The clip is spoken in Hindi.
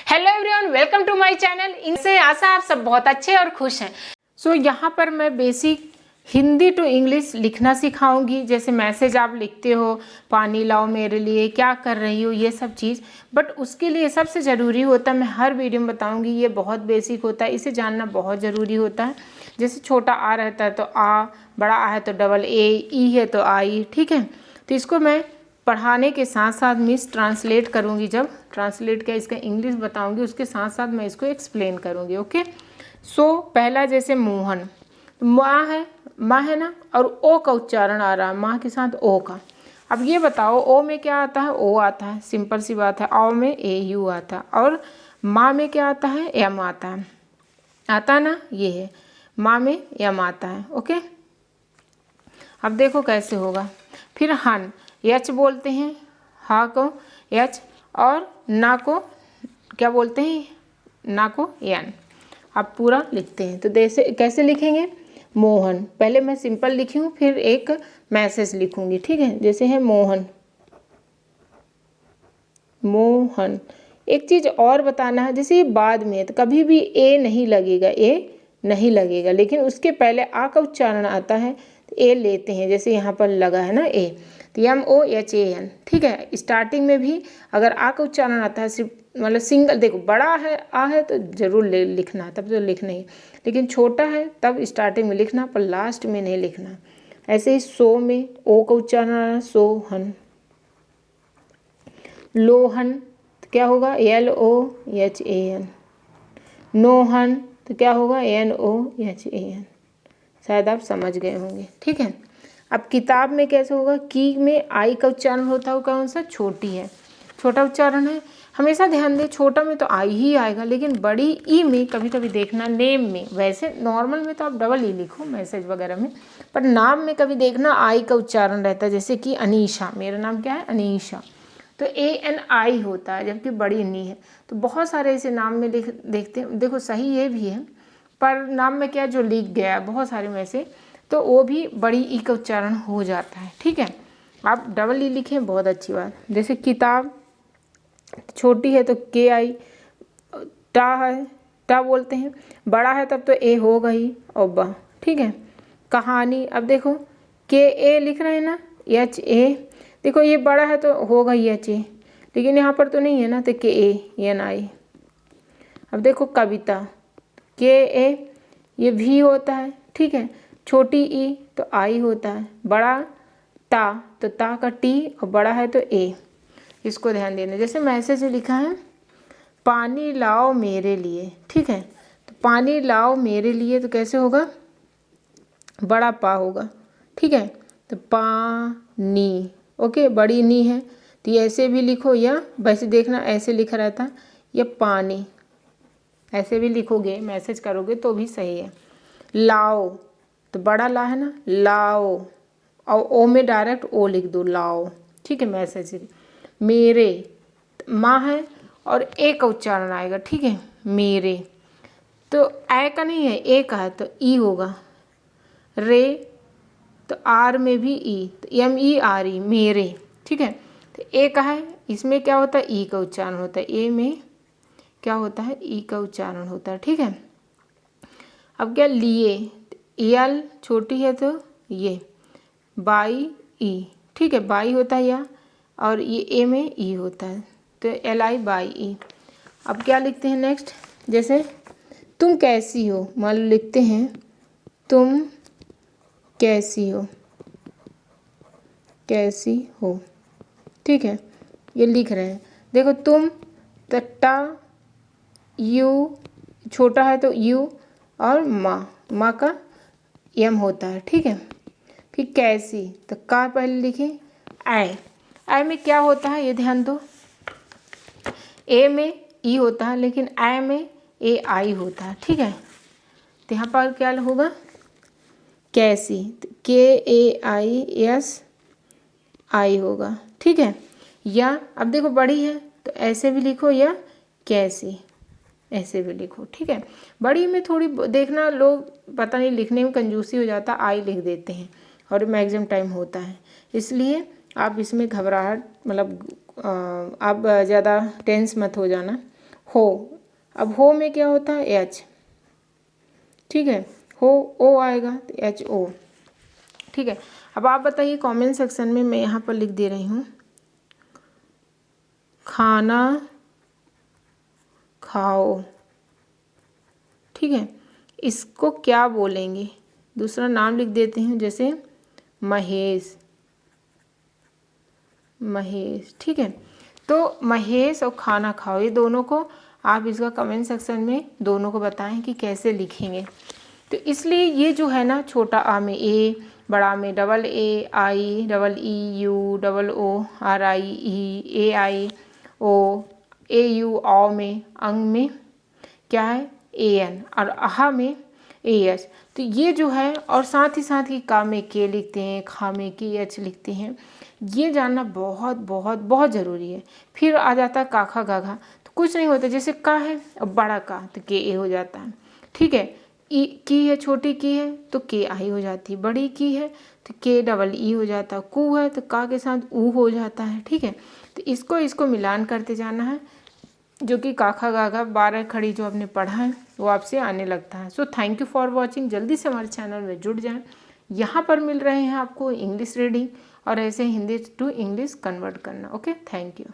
Hello everyone, welcome to my channel. इनसे आशा आप सब बहुत अच्छे और खुश हैं। यहाँ पर मैं बेसिक हिंदी टू इंग्लिश लिखना सिखाऊंगी। जैसे मैसेज आप लिखते हो, पानी लाओ मेरे लिए, क्या कर रही हो, ये सब चीज़। बट उसके लिए सबसे ज़रूरी होता है, मैं हर वीडियो में बताऊंगी, ये बहुत बेसिक होता है, इसे जानना बहुत ज़रूरी होता है। जैसे छोटा आ रहता है तो आ, बड़ा आ है तो डबल ए, ई है तो आई, ठीक है। तो इसको मैं पढ़ाने के साथ साथ मिस ट्रांसलेट करूँगी। जब ट्रांसलेट क्या इसका इंग्लिश बताऊँगी, उसके साथ साथ मैं इसको एक्सप्लेन करूँगी। ओके। पहला जैसे मोहन, माँ है ना, और ओ का उच्चारण आ रहा है, माँ के साथ ओ का। अब ये बताओ, ओ में क्या आता है? ओ आता है, सिंपल सी बात है। औ में ए यू आता है, और माँ में क्या आता है? एम आता है। आता है ना, ये है माँ में एम आता है। ओके। अब देखो कैसे होगा। फिर हन, एच बोलते हैं, हा को एच, और ना को क्या बोलते हैं? ना को एन। अब पूरा लिखते हैं तो जैसे कैसे लिखेंगे? मोहन, पहले मैं सिंपल लिखी हूँ, फिर एक मैसेज लिखूंगी, ठीक है। जैसे है मोहन, मोहन। एक चीज़ और बताना है, जैसे ये बाद में तो कभी भी ए नहीं लगेगा, ए नहीं लगेगा, लेकिन उसके पहले आ का उच्चारण आता है तो ए लेते हैं। जैसे यहाँ पर लगा है ना ए, तो MOHAN, ठीक है। स्टार्टिंग में भी अगर आ का उच्चारण आता है, सिर्फ मतलब सिंगल, देखो बड़ा है आ है तो जरूर लिखना है, तब तो लिखना ही। लेकिन छोटा है तब स्टार्टिंग में लिखना, पर लास्ट में नहीं लिखना। ऐसे ही सो में ओ का उच्चारण आ रहा है, सोहन। लोहन तो क्या होगा? LOHAN। नोहन तो क्या होगा? NOHAN। शायद आप समझ गए होंगे, ठीक है। अब किताब में कैसे होगा? की में आई का उच्चारण होता है, वो कौन सा? छोटी है, छोटा उच्चारण है। हमेशा ध्यान दें, छोटा में तो आई ही आएगा, लेकिन बड़ी ई में कभी कभी देखना, नेम में। वैसे नॉर्मल में तो आप डबल ई लिखो मैसेज वगैरह में, पर नाम में कभी देखना आई का उच्चारण रहता है। जैसे कि अनीशा, मेरा नाम क्या है? अनीशा, तो ANI होता है, जबकि बड़ी नी है। तो बहुत सारे ऐसे नाम में देखते हैं, देखो सही ये भी है, पर नाम में क्या जो लिख गया है बहुत सारे में से, तो वो भी बड़ी ई का उच्चारण हो जाता है, ठीक है। आप डबल ई लिखें, बहुत अच्छी बात। जैसे किताब छोटी है तो KI, टा है, टा बोलते हैं। बड़ा है तब तो ए होगा ही, और बा, ठीक है। कहानी, अब देखो KA लिख रहे हैं ना, HA, देखो ये बड़ा है तो होगा ही HA, लेकिन यहाँ पर तो नहीं है ना, तो KANI। अब देखो कविता, KA, ये भी होता है, ठीक है। छोटी ई तो आई होता है, बड़ा ता तो ता का टी, और बड़ा है तो ए। इसको ध्यान देना। जैसे मैसेज में लिखा है पानी लाओ मेरे लिए, ठीक है। तो पानी लाओ मेरे लिए तो कैसे होगा? बड़ा पा होगा, ठीक है। तो पानी, ओके, बड़ी नी है तो ये ऐसे भी लिखो, या वैसे देखना ऐसे लिखा रहता है, या पानी, ऐसे भी लिखोगे, मैसेज करोगे तो भी सही है। लाओ तो बड़ा ला है ना, लाओ, और ओ में डायरेक्ट ओ लिख दो, लाओ, ठीक है, मैसेज। मेरे, माँ है और ए का उच्चारण आएगा, ठीक है, मेरे। तो ए का नहीं है, ए का है तो ई होगा। रे तो आर में भी ई, तो MERE, मेरे, ठीक है। तो ए का है, इसमें क्या होता है? ई का उच्चारण होता है। ए में क्या होता है? ई का उच्चारण होता है, ठीक है। अब क्या? लिए, एल छोटी है तो ये, बाई ई, ठीक है, बाई होता है या, और ये ए में ई होता है, तो LI बाई ई। अब क्या लिखते हैं नेक्स्ट? जैसे तुम कैसी हो, मान लो लिखते हैं तुम कैसी हो, कैसी हो, ठीक है, ये लिख रहे हैं। देखो तुम तो टा, यू छोटा है तो यू, और माँ का एम होता है, ठीक है। फिर कैसी तो का पहले लिखे, आई में क्या होता है ये ध्यान दो, ए में ई होता है, लेकिन आई में AI होता है, ठीक है। तो यहाँ पर क्या होगा? कैसी, तो KAISI होगा, ठीक है। या अब देखो बड़ी है तो ऐसे भी लिखो, या कैसी, ऐसे भी लिखो, ठीक है। बड़ी में थोड़ी देखना, लोग पता नहीं लिखने में कंजूसी हो जाता, आई लिख देते हैं और मैक्सिमम टाइम होता है, इसलिए आप इसमें घबराहट, मतलब आप ज़्यादा टेंस मत हो जाना, हो। अब हो में क्या होता है, एच, ठीक है, हो ओ आएगा तो एच ओ, ठीक है। अब आप बताइए कमेंट सेक्शन में, मैं यहाँ पर लिख दे रही हूँ खाना खाओ, ठीक है, इसको क्या बोलेंगे, दूसरा नाम लिख देती हूँ जैसे महेश, महेश, ठीक है। तो महेश और खाना खाओ, ये दोनों को आप इसका कमेंट सेक्शन में दोनों को बताएं कि कैसे लिखेंगे। तो इसलिए ये जो है ना, छोटा आ में ए, बड़ा में double A I double E U double O R I E, A I O, A U औ में, अंग में क्या है ए एन, और आहा में ए एच। तो ये जो है, और साथ ही साथ ही का में के लिखते हैं, खा में के एच लिखते हैं, ये जानना बहुत बहुत बहुत ज़रूरी है। फिर आ जाता है काखा गाघा, तो कुछ नहीं होता, जैसे का है अब बड़ा का तो के ए हो जाता है, ठीक है। ई की है, छोटी की है तो के आई हो जाती है, बड़ी की है तो के डबल ई हो जाता है, कू है तो का के साथ ऊ हो जाता है, ठीक है। तो इसको मिलान करते जाना है, जो कि काखा गाघा 12 खड़ी जो आपने पढ़ा है वो आपसे आने लगता है। So thank you for watching. जल्दी से हमारे चैनल में जुड़ जाएं। यहाँ पर मिल रहे हैं आपको इंग्लिश रीडिंग और ऐसे हिंदी टू इंग्लिश कन्वर्ट करना। Okay, thank you.